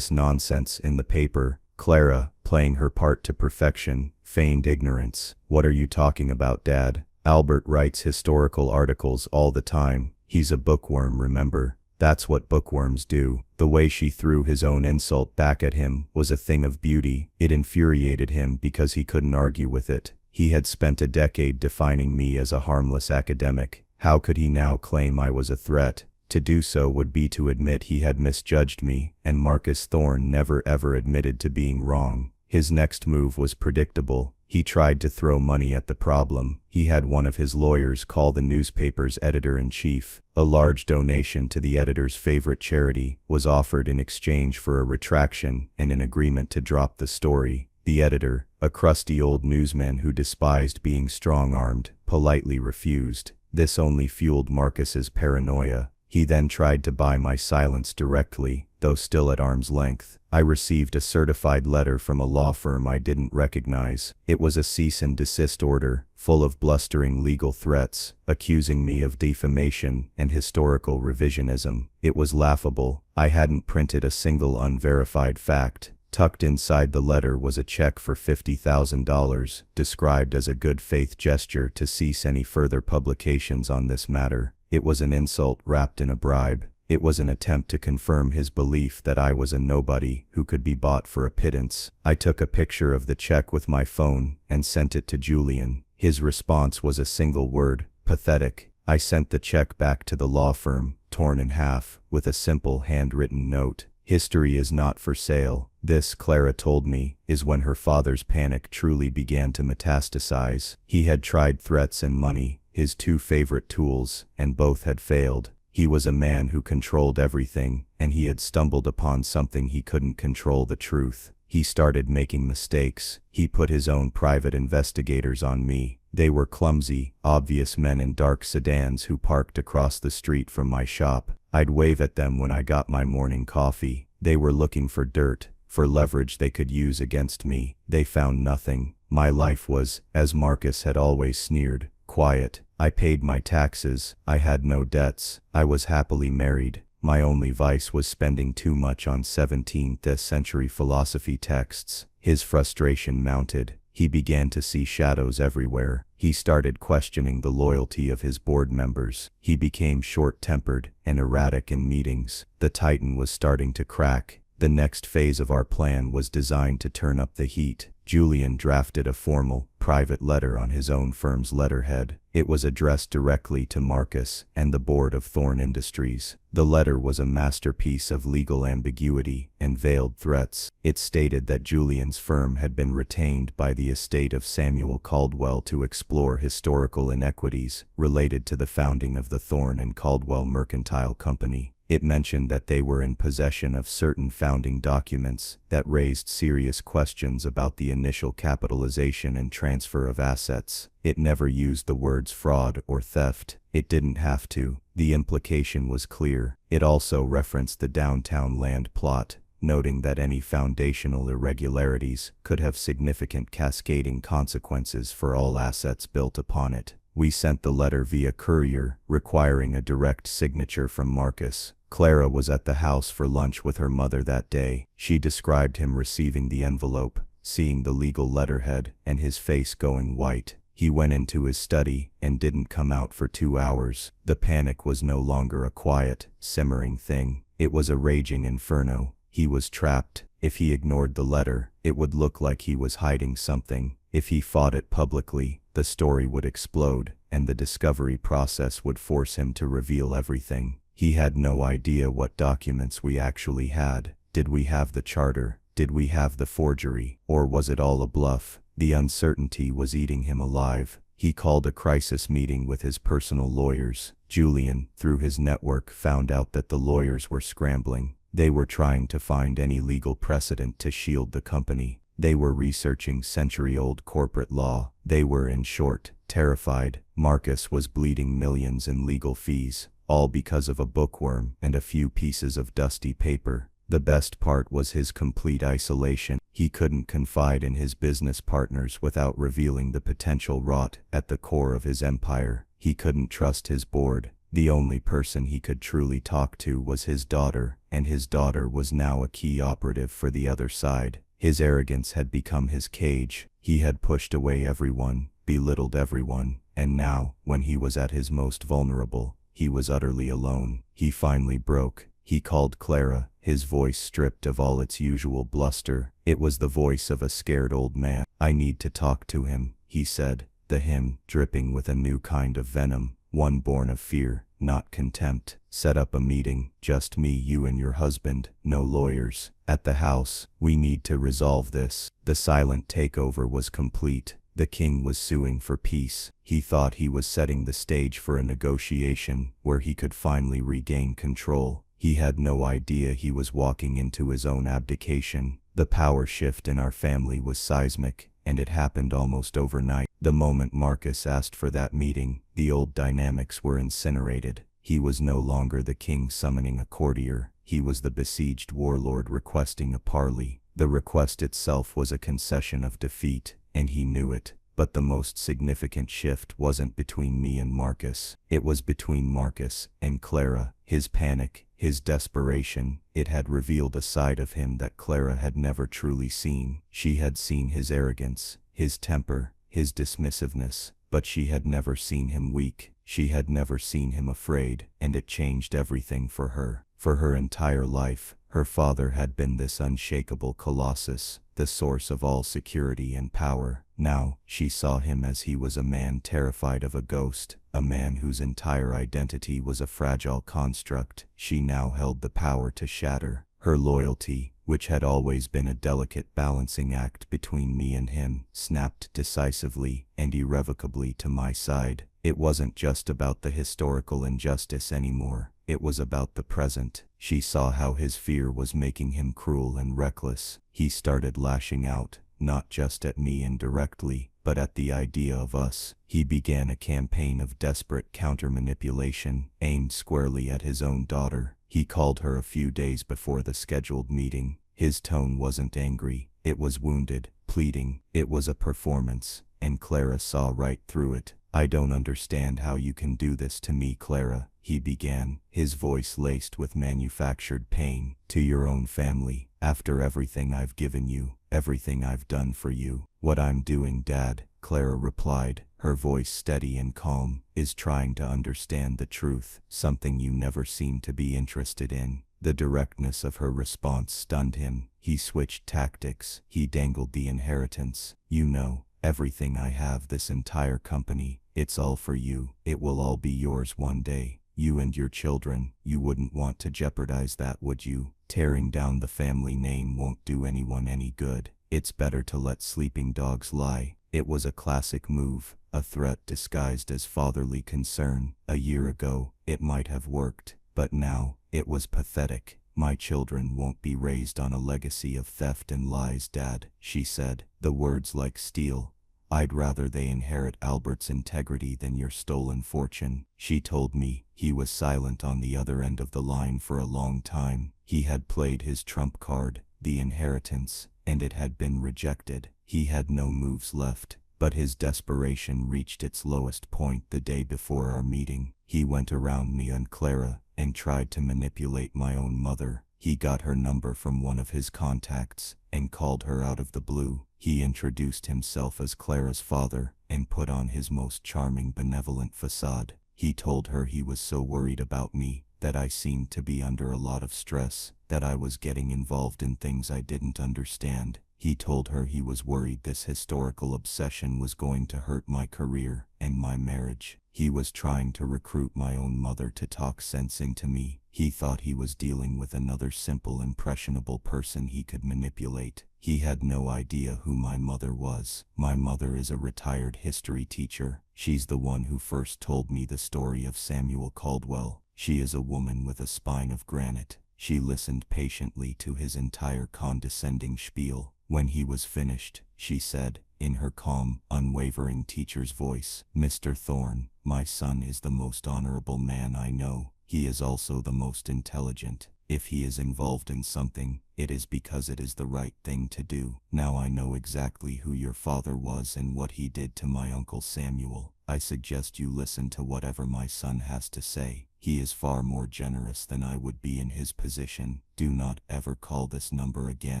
nonsense in the paper? Clara, playing her part to perfection, feigned ignorance. What are you talking about, Dad? Albert writes historical articles all the time. He's a bookworm, remember? That's what bookworms do. The way she threw his own insult back at him was a thing of beauty. It infuriated him because he couldn't argue with it. He had spent a decade defining me as a harmless academic. How could he now claim I was a threat? To do so would be to admit he had misjudged me, and Marcus Thorne never ever admitted to being wrong. His next move was predictable. He tried to throw money at the problem. He had one of his lawyers call the newspaper's editor-in-chief. A large donation to the editor's favorite charity was offered in exchange for a retraction and an agreement to drop the story. The editor, a crusty old newsman who despised being strong-armed, politely refused. This only fueled Marcus's paranoia. He then tried to buy my silence directly, though still at arm's length. I received a certified letter from a law firm I didn't recognize. It was a cease and desist order, full of blustering legal threats, accusing me of defamation and historical revisionism. It was laughable. I hadn't printed a single unverified fact. Tucked inside the letter was a check for $50,000, described as a good faith gesture to cease any further publications on this matter. It was an insult wrapped in a bribe. It was an attempt to confirm his belief that I was a nobody who could be bought for a pittance. I took a picture of the check with my phone and sent it to Julian. His response was a single word: pathetic. I sent the check back to the law firm, torn in half, with a simple handwritten note. History is not for sale. This, Clara told me, is when her father's panic truly began to metastasize. He had tried threats and money, his two favorite tools, and both had failed. He was a man who controlled everything, and he had stumbled upon something he couldn't control: the truth. He started making mistakes. He put his own private investigators on me. They were clumsy, obvious men in dark sedans who parked across the street from my shop. I'd wave at them when I got my morning coffee. They were looking for dirt, for leverage they could use against me. They found nothing. My life was, as Marcus had always sneered, quiet. I paid my taxes. I had no debts. I was happily married. My only vice was spending too much on 17th century philosophy texts. His frustration mounted. He began to see shadows everywhere. He started questioning the loyalty of his board members. He became short-tempered and erratic in meetings. The Titan was starting to crack. The next phase of our plan was designed to turn up the heat. Julian drafted a formal, private letter on his own firm's letterhead. It was addressed directly to Marcus and the board of Thorne Industries. The letter was a masterpiece of legal ambiguity and veiled threats. It stated that Julian's firm had been retained by the estate of Samuel Caldwell to explore historical inequities related to the founding of the Thorne and Caldwell Mercantile Company. It mentioned that they were in possession of certain founding documents that raised serious questions about the initial capitalization and transfer of assets. It never used the words fraud or theft. It didn't have to. The implication was clear. It also referenced the downtown land plot, noting that any foundational irregularities could have significant cascading consequences for all assets built upon it. We sent the letter via courier, requiring a direct signature from Marcus. Clara was at the house for lunch with her mother that day. She described him receiving the envelope, seeing the legal letterhead, and his face going white. He went into his study and didn't come out for 2 hours. The panic was no longer a quiet, simmering thing. It was a raging inferno. He was trapped. If he ignored the letter, it would look like he was hiding something. If he fought it publicly, the story would explode, and the discovery process would force him to reveal everything. He had no idea what documents we actually had. Did we have the charter? Did we have the forgery? Or was it all a bluff? The uncertainty was eating him alive. He called a crisis meeting with his personal lawyers. Julian, through his network, found out that the lawyers were scrambling. They were trying to find any legal precedent to shield the company. They were researching century-old corporate law. They were, in short, terrified. Marcus was bleeding millions in legal fees, all because of a bookworm and a few pieces of dusty paper. The best part was his complete isolation. He couldn't confide in his business partners without revealing the potential rot at the core of his empire. He couldn't trust his board. The only person he could truly talk to was his daughter, and his daughter was now a key operative for the other side. His arrogance had become his cage. He had pushed away everyone, belittled everyone, and now, when he was at his most vulnerable, he was utterly alone. He finally broke. He called Clara, his voice stripped of all its usual bluster. It was the voice of a scared old man. "I need to talk to him," he said, the hymn dripping with a new kind of venom, one born of fear, not contempt. Set up a meeting, just me, you and your husband, no lawyers. At the house, we need to resolve this. The silent takeover was complete. The king was suing for peace. He thought he was setting the stage for a negotiation where he could finally regain control. He had no idea he was walking into his own abdication. The power shift in our family was seismic, and it happened almost overnight. The moment Marcus asked for that meeting, the old dynamics were incinerated. He was no longer the king summoning a courtier. He was the besieged warlord requesting a parley. The request itself was a concession of defeat, and he knew it. But the most significant shift wasn't between me and Marcus. It was between Marcus and Clara. His panic, his desperation, it had revealed a side of him that Clara had never truly seen. She had seen his arrogance, his temper, his dismissiveness, but she had never seen him weak. She had never seen him afraid, and it changed everything for her. For her entire life, her father had been this unshakable colossus, the source of all security and power. Now, she saw him as he was a man terrified of a ghost, a man whose entire identity was a fragile construct she now held the power to shatter. Her loyalty, which had always been a delicate balancing act between me and him, snapped decisively and irrevocably to my side. It wasn't just about the historical injustice anymore. It was about the present. She saw how his fear was making him cruel and reckless. He started lashing out, not just at me indirectly, but at the idea of us. He began a campaign of desperate counter-manipulation, aimed squarely at his own daughter. He called her a few days before the scheduled meeting. His tone wasn't angry, it was wounded, pleading. It was a performance, and Clara saw right through it. "I don't understand how you can do this to me, Clara," he began, his voice laced with manufactured pain. "To your own family, after everything I've given you, everything I've done for you." "What I'm doing, Dad," Clara replied, her voice steady and calm, "is trying to understand the truth, something you never seem to be interested in." The directness of her response stunned him. He switched tactics. He dangled the inheritance. "You know, everything I have, this entire company, it's all for you. It will all be yours one day. You and your children. You wouldn't want to jeopardize that, would you? Tearing down the family name won't do anyone any good. It's better to let sleeping dogs lie." It was a classic move, a threat disguised as fatherly concern. A year ago, it might have worked, but now, it was pathetic. "My children won't be raised on a legacy of theft and lies, Dad," she said, the words like steel. "I'd rather they inherit Albert's integrity than your stolen fortune." She told me. He was silent on the other end of the line for a long time. He had played his trump card, the inheritance, and it had been rejected. He had no moves left, but his desperation reached its lowest point the day before our meeting. He went around me and Clara, and tried to manipulate my own mother. He got her number from one of his contacts, and called her out of the blue. He introduced himself as Clara's father, and put on his most charming benevolent facade. He told her he was so worried about me, that I seemed to be under a lot of stress, that I was getting involved in things I didn't understand. He told her he was worried this historical obsession was going to hurt my career and my marriage. He was trying to recruit my own mother to talk sense into me. He thought he was dealing with another simple, impressionable person he could manipulate. He had no idea who my mother was. My mother is a retired history teacher. She's the one who first told me the story of Samuel Caldwell. She is a woman with a spine of granite. She listened patiently to his entire condescending spiel. When he was finished, she said, in her calm, unwavering teacher's voice, "Mr. Thorne, my son is the most honorable man I know. He is also the most intelligent. If he is involved in something, it is because it is the right thing to do. Now I know exactly who your father was and what he did to my Uncle Samuel. I suggest you listen to whatever my son has to say. He is far more generous than I would be in his position. Do not ever call this number again."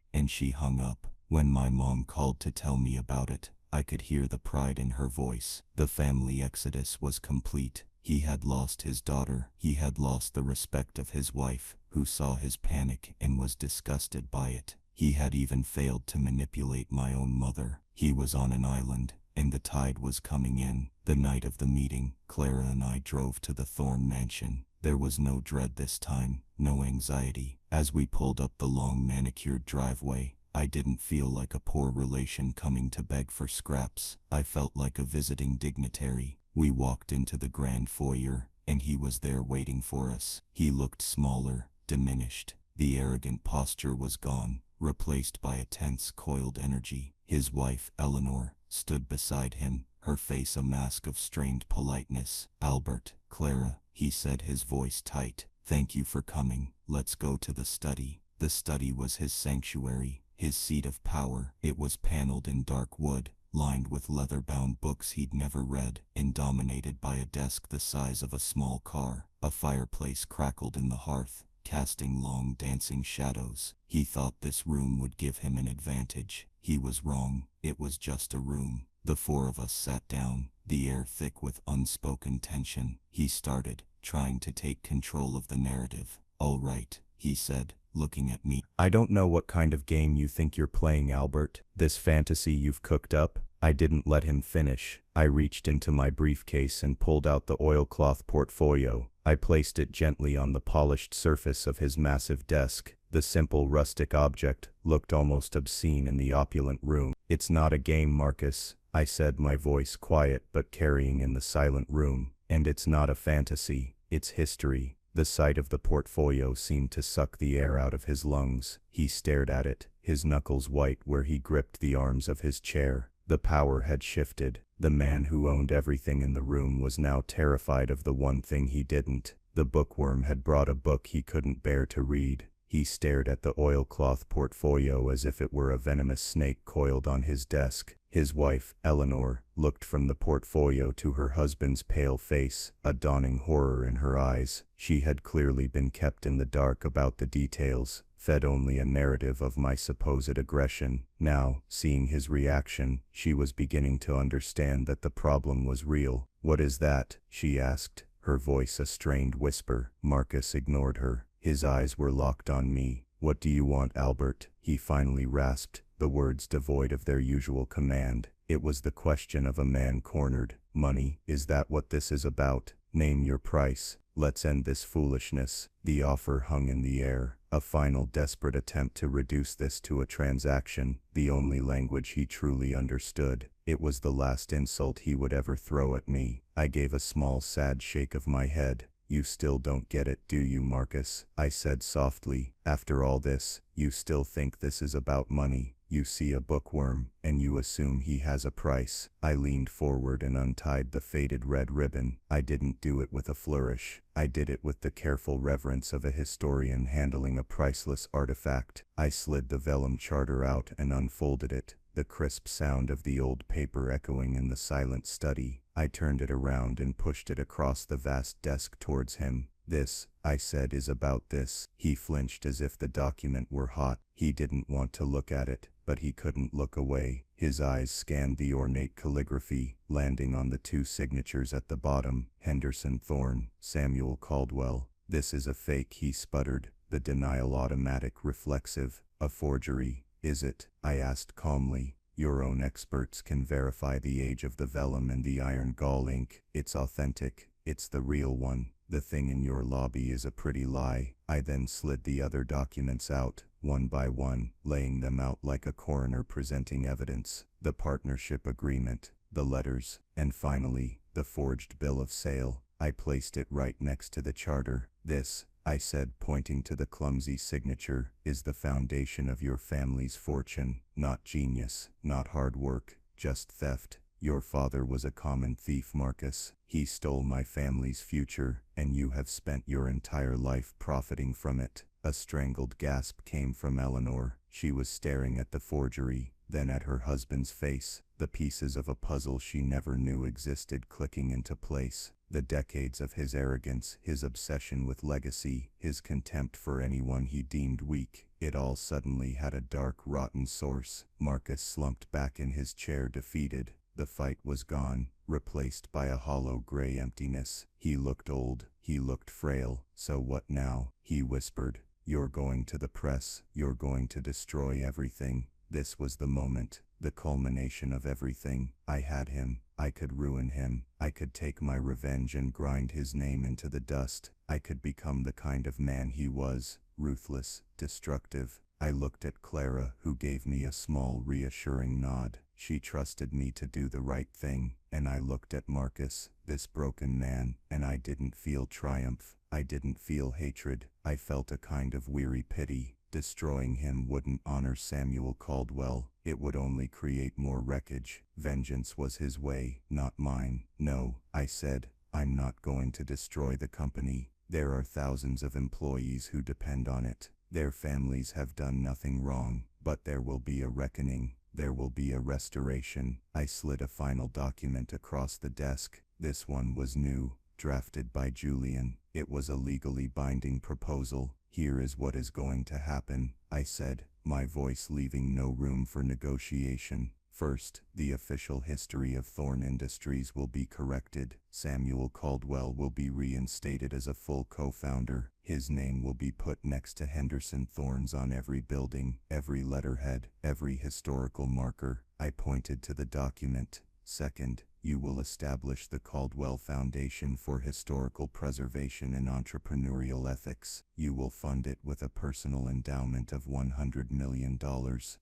And she hung up. When my mom called to tell me about it, I could hear the pride in her voice. The family exodus was complete. He had lost his daughter. He had lost the respect of his wife, who saw his panic and was disgusted by it. He had even failed to manipulate my own mother. He was on an island, and the tide was coming in. The night of the meeting, Clara and I drove to the Thorne mansion. There was no dread this time, no anxiety. As we pulled up the long manicured driveway, I didn't feel like a poor relation coming to beg for scraps. I felt like a visiting dignitary. We walked into the grand foyer, and he was there waiting for us. He looked smaller, diminished. The arrogant posture was gone, replaced by a tense, coiled energy. His wife, Eleanor, stood beside him, her face a mask of strained politeness. "Albert, Clara," he said, his voice tight. "Thank you for coming. Let's go to the study." The study was his sanctuary, his seat of power. It was paneled in dark wood, lined with leather-bound books he'd never read, and dominated by a desk the size of a small car. A fireplace crackled in the hearth, casting long dancing shadows. He thought this room would give him an advantage. He was wrong. It was just a room. The four of us sat down, the air thick with unspoken tension. He started, trying to take control of the narrative. "All right," he said, looking at me. I don't know what kind of game you think you're playing, Albert. This fantasy you've cooked up. I didn't let him finish. I reached into my briefcase and pulled out the oilcloth portfolio. I placed it gently on the polished surface of his massive desk. The simple rustic object looked almost obscene in the opulent room. "It's not a game, Marcus," I said, my voice quiet but carrying in the silent room. "And it's not a fantasy. It's history." The sight of the portfolio seemed to suck the air out of his lungs. He stared at it, his knuckles white where he gripped the arms of his chair. The power had shifted. The man who owned everything in the room was now terrified of the one thing he didn't. The bookworm had brought a book he couldn't bear to read. He stared at the oilcloth portfolio as if it were a venomous snake coiled on his desk. His wife, Eleanor, looked from the portfolio to her husband's pale face, a dawning horror in her eyes. She had clearly been kept in the dark about the details, fed only a narrative of my supposed aggression. Now, seeing his reaction, she was beginning to understand that the problem was real. "What is that?" she asked, her voice a strained whisper. Marcus ignored her. His eyes were locked on me. "What do you want, Albert?" he finally rasped, the words devoid of their usual command. It was the question of a man cornered. "Money, is that what this is about? Name your price. Let's end this foolishness." The offer hung in the air, a final desperate attempt to reduce this to a transaction, the only language he truly understood. It was the last insult he would ever throw at me. I gave a small sad shake of my head. "You still don't get it, do you, Marcus?" I said softly. "After all this, you still think this is about money. You see a bookworm, and you assume he has a price." I leaned forward and untied the faded red ribbon. I didn't do it with a flourish. I did it with the careful reverence of a historian handling a priceless artifact. I slid the vellum charter out and unfolded it, the crisp sound of the old paper echoing in the silent study. I turned it around and pushed it across the vast desk towards him. "This," I said, "is about this." He flinched as if the document were hot. He didn't want to look at it, but he couldn't look away. His eyes scanned the ornate calligraphy, landing on the two signatures at the bottom, Henderson Thorne, Samuel Caldwell. "This is a fake," he sputtered, the denial automatic, reflexive. "A forgery, is it?" I asked calmly. "Your own experts can verify the age of the vellum and the iron gall ink. It's authentic. It's the real one. The thing in your lobby is a pretty lie." I then slid the other documents out, one by one, laying them out like a coroner presenting evidence. The partnership agreement, the letters, and finally, the forged bill of sale. I placed it right next to the charter. "This," I said, pointing to the clumsy signature, "is the foundation of your family's fortune. Not genius, not hard work, just theft. Your father was a common thief, Marcus. He stole my family's future, and you have spent your entire life profiting from it." A strangled gasp came from Eleanor. She was staring at the forgery, then at her husband's face, the pieces of a puzzle she never knew existed clicking into place. The decades of his arrogance, his obsession with legacy, his contempt for anyone he deemed weak, it all suddenly had a dark, rotten source. Marcus slumped back in his chair, defeated. The fight was gone, replaced by a hollow gray emptiness. He looked old, he looked frail. "So what now?" he whispered. "You're going to the press. You're going to destroy everything." This was the moment, the culmination of everything. I had him. I could ruin him. I could take my revenge and grind his name into the dust. I could become the kind of man he was, ruthless, destructive. I looked at Clara, who gave me a small reassuring nod. She trusted me to do the right thing. And I looked at Marcus, this broken man, and I didn't feel triumph. I didn't feel hatred. I felt a kind of weary pity. Destroying him wouldn't honor Samuel Caldwell. It would only create more wreckage. Vengeance was his way, not mine. No, I said, I'm not going to destroy the company. There are thousands of employees who depend on it. Their families have done nothing wrong, but there will be a reckoning. There will be a restoration. I slid a final document across the desk. This one was new, drafted by Julian. It was a legally binding proposal. Here is what is going to happen, I said, my voice leaving no room for negotiation. First, the official history of Thorne Industries will be corrected. Samuel Caldwell will be reinstated as a full co-founder. His name will be put next to Henderson Thorne's on every building, every letterhead, every historical marker. I pointed to the document. Second, you will establish the Caldwell Foundation for Historical Preservation and Entrepreneurial Ethics. You will fund it with a personal endowment of $100 million.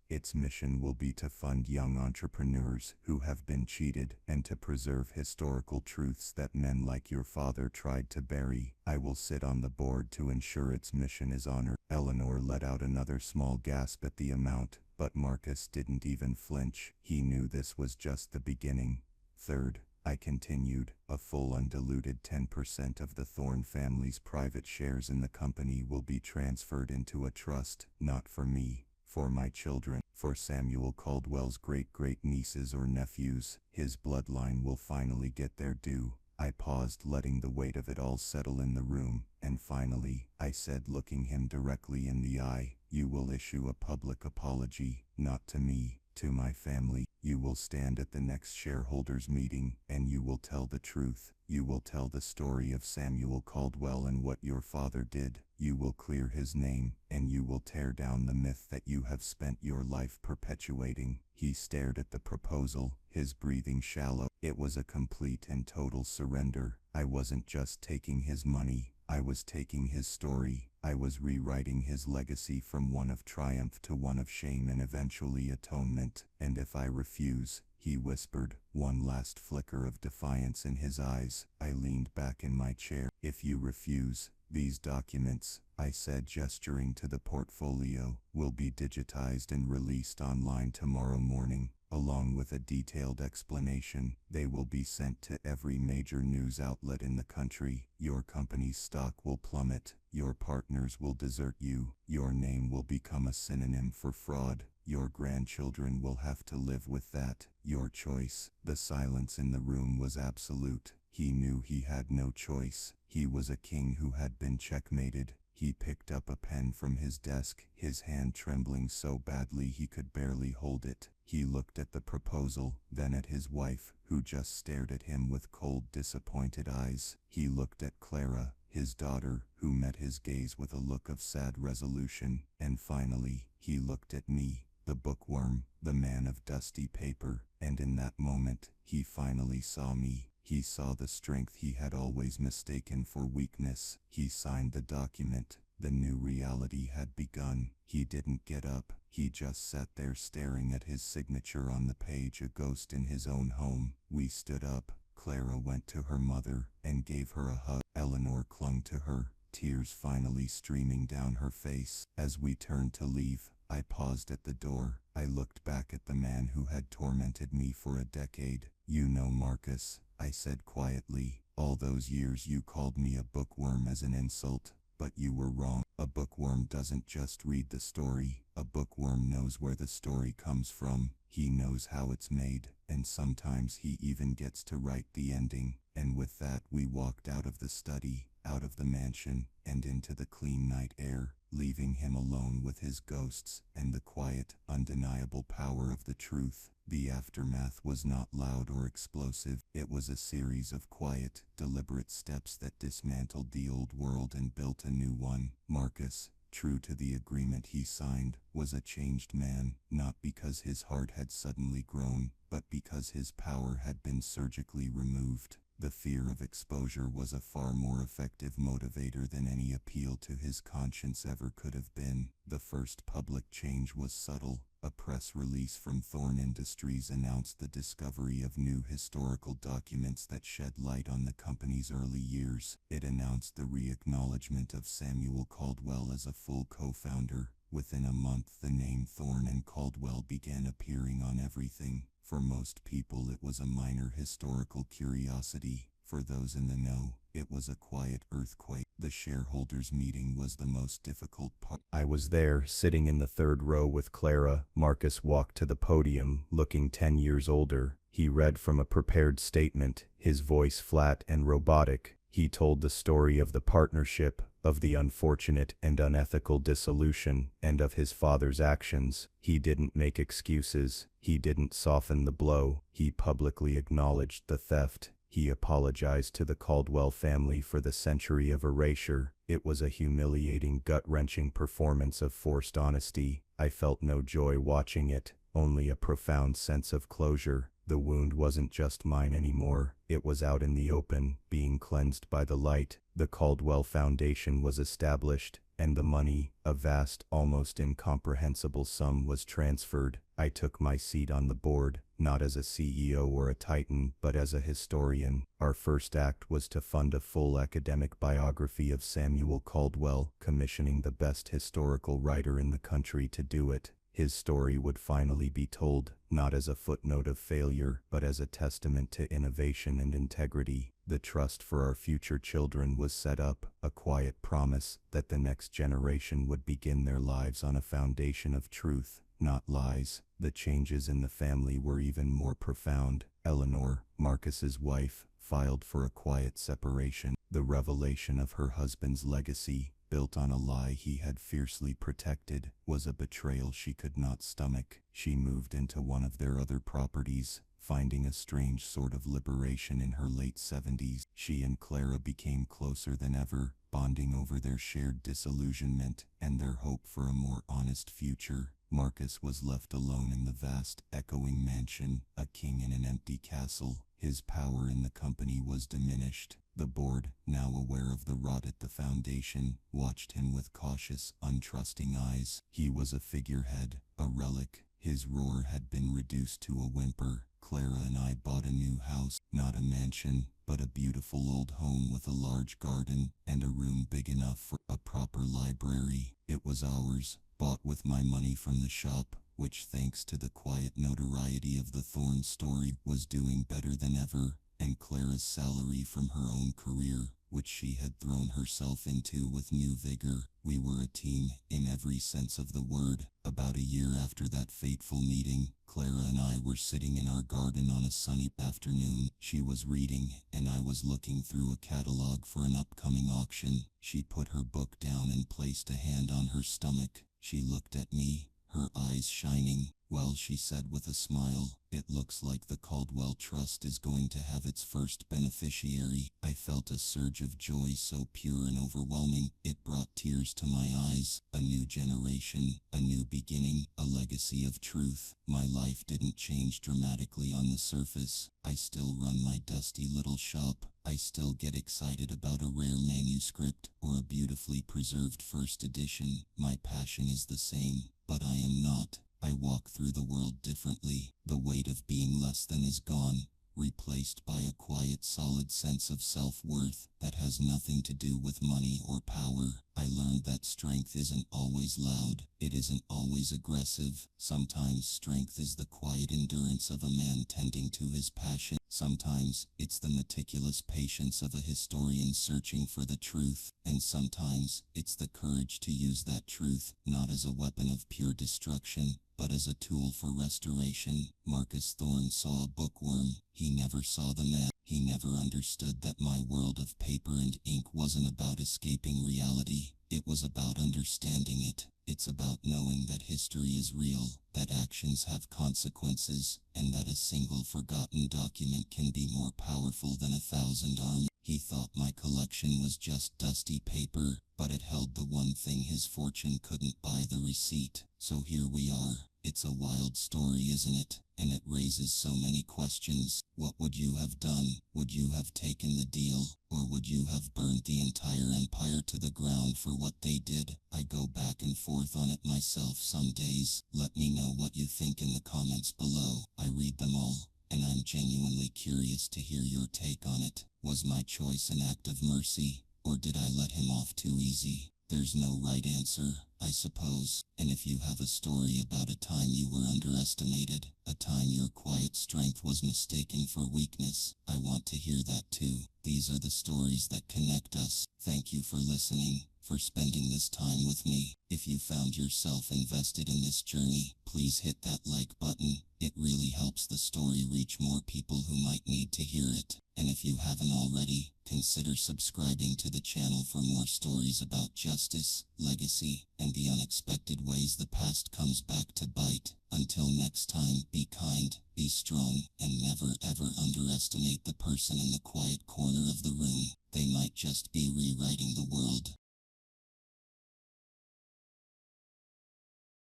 Its mission will be to fund young entrepreneurs who have been cheated and to preserve historical truths that men like your father tried to bury. I will sit on the board to ensure its mission is honored. Eleanor let out another small gasp at the amount, but Marcus didn't even flinch. He knew this was just the beginning. Third, I continued, a full undiluted 10% of the Thorne family's private shares in the company will be transferred into a trust, not for me, for my children, for Samuel Caldwell's great-great-nieces or nephews. His bloodline will finally get their due. I paused, letting the weight of it all settle in the room, and finally, I said, looking him directly in the eye, you will issue a public apology, not to me, to my family. You will stand at the next shareholders meeting, and you will tell the truth. You will tell the story of Samuel Caldwell and what your father did. You will clear his name, and you will tear down the myth that you have spent your life perpetuating. He stared at the proposal, his breathing shallow. It was a complete and total surrender. I wasn't just taking his money. I was taking his story. I was rewriting his legacy from one of triumph to one of shame and eventually atonement. And if I refuse, he whispered, one last flicker of defiance in his eyes. I leaned back in my chair. If you refuse, these documents, I said, gesturing to the portfolio, will be digitized and released online tomorrow morning, along with a detailed explanation. They will be sent to every major news outlet in the country. Your company's stock will plummet. Your partners will desert you. Your name will become a synonym for fraud. Your grandchildren will have to live with that. Your choice. The silence in the room was absolute. He knew he had no choice. He was a king who had been checkmated. He picked up a pen from his desk, his hand trembling so badly he could barely hold it. He looked at the proposal, then at his wife, who just stared at him with cold, disappointed eyes. He looked at Clara, his daughter, who met his gaze with a look of sad resolution. And finally, he looked at me, the bookworm, the man of dusty paper. And in that moment, he finally saw me. He saw the strength he had always mistaken for weakness. He signed the document. The new reality had begun. He didn't get up. He just sat there staring at his signature on the page, a ghost in his own home. We stood up. Clara went to her mother and gave her a hug. Eleanor clung to her, tears finally streaming down her face. As we turned to leave, I paused at the door. I looked back at the man who had tormented me for a decade. You know, Marcus, I said quietly, all those years you called me a bookworm as an insult, but you were wrong. A bookworm doesn't just read the story. A bookworm knows where the story comes from. He knows how it's made, and sometimes he even gets to write the ending. And with that, we walked out of the study, out of the mansion, and into the clean night air, leaving him alone with his ghosts and the quiet, undeniable power of the truth. The aftermath was not loud or explosive. It was a series of quiet, deliberate steps that dismantled the old world and built a new one. Marcus, true to the agreement he signed, was a changed man, not because his heart had suddenly grown, but because his power had been surgically removed. The fear of exposure was a far more effective motivator than any appeal to his conscience ever could have been. The first public change was subtle. A press release from Thorne Industries announced the discovery of new historical documents that shed light on the company's early years. It announced the re-acknowledgement of Samuel Caldwell as a full co-founder. Within a month, the name Thorne and Caldwell began appearing on everything. For most people, it was a minor historical curiosity. For those in the know, it was a quiet earthquake. The shareholders' meeting was the most difficult part. I was there, sitting in the third row with Clara. Marcus walked to the podium, looking 10 years older. He read from a prepared statement, his voice flat and robotic. He told the story of the partnership, of the unfortunate and unethical dissolution, and of his father's actions. He didn't make excuses. He didn't soften the blow. He publicly acknowledged the theft. He apologized to the Caldwell family for the century of erasure. It was a humiliating, gut-wrenching performance of forced honesty. I felt no joy watching it, only a profound sense of closure. The wound wasn't just mine anymore. It was out in the open, being cleansed by the light. The Caldwell Foundation was established, and the money, a vast, almost incomprehensible sum, was transferred. I took my seat on the board, not as a CEO or a titan, but as a historian. Our first act was to fund a full academic biography of Samuel Caldwell, commissioning the best historical writer in the country to do it. His story would finally be told, not as a footnote of failure, but as a testament to innovation and integrity. The trust for our future children was set up, a quiet promise that the next generation would begin their lives on a foundation of truth, not lies. The changes in the family were even more profound. Eleanor, Marcus's wife, filed for a quiet separation. The revelation of her husband's legacy, built on a lie he had fiercely protected, was a betrayal she could not stomach. She moved into one of their other properties, finding a strange sort of liberation in her late 70s. She and Clara became closer than ever, bonding over their shared disillusionment and their hope for a more honest future. Marcus was left alone in the vast, echoing mansion, a king in an empty castle. His power in the company was diminished. The board, now aware of the rot at the foundation, watched him with cautious, untrusting eyes. He was a figurehead, a relic. His roar had been reduced to a whimper. Clara and I bought a new house, not a mansion, but a beautiful old home with a large garden and a room big enough for a proper library. It was ours, bought with my money from the shop, which, thanks to the quiet notoriety of the Thorne story, was doing better than ever, and Clara's salary from her own career, which she had thrown herself into with new vigor. We were a team, in every sense of the word. About a year after that fateful meeting, Clara and I were sitting in our garden on a sunny afternoon. She was reading, and I was looking through a catalog for an upcoming auction. She put her book down and placed a hand on her stomach. She looked at me, her eyes shining. "Well," she said with a smile, "it looks like the Caldwell Trust is going to have its first beneficiary." I felt a surge of joy so pure and overwhelming, it brought tears to my eyes. A new generation, a new beginning, a legacy of truth. My life didn't change dramatically on the surface. I still run my dusty little shop. I still get excited about a rare manuscript or a beautifully preserved first edition. My passion is the same, but I am not. I walk through the world differently. The weight of being less than is gone, replaced by a quiet, solid sense of self-worth that has nothing to do with money or power. I learned that strength isn't always loud. It isn't always aggressive. Sometimes strength is the quiet endurance of a man tending to his passion. Sometimes it's the meticulous patience of a historian searching for the truth. And sometimes it's the courage to use that truth, not as a weapon of pure destruction, but as a tool for restoration. Marcus Thorne saw a bookworm. He never saw the man. He never understood that my world of paper and ink wasn't about escaping reality. It was about understanding it. It's about knowing that history is real, that actions have consequences, and that a single forgotten document can be more powerful than 1,000 armies. He thought my collection was just dusty paper, but it held the one thing his fortune couldn't buy: the receipt. So here we are. It's a wild story, isn't it? And it raises so many questions. What would you have done? Would you have taken the deal? Or would you have burned the entire empire to the ground for what they did? I go back and forth on it myself some days. Let me know what you think in the comments below. I read them all, and I'm genuinely curious to hear your take on it. Was my choice an act of mercy, or did I let him off too easy? There's no right answer, I suppose. And if you have a story about a time you were underestimated, a time your quiet strength was mistaken for weakness, I want to hear that too. These are the stories that connect us. Thank you for listening, for spending this time with me. If you found yourself invested in this journey, please hit that like button. It really helps the story reach more people who might need to hear it. And if you haven't already, consider subscribing to the channel for more stories about justice, legacy, and the unexpected ways the past comes back to bite. Until next time, be kind, be strong, and never ever underestimate the person in the quiet corner of the room. They might just be rewriting the world.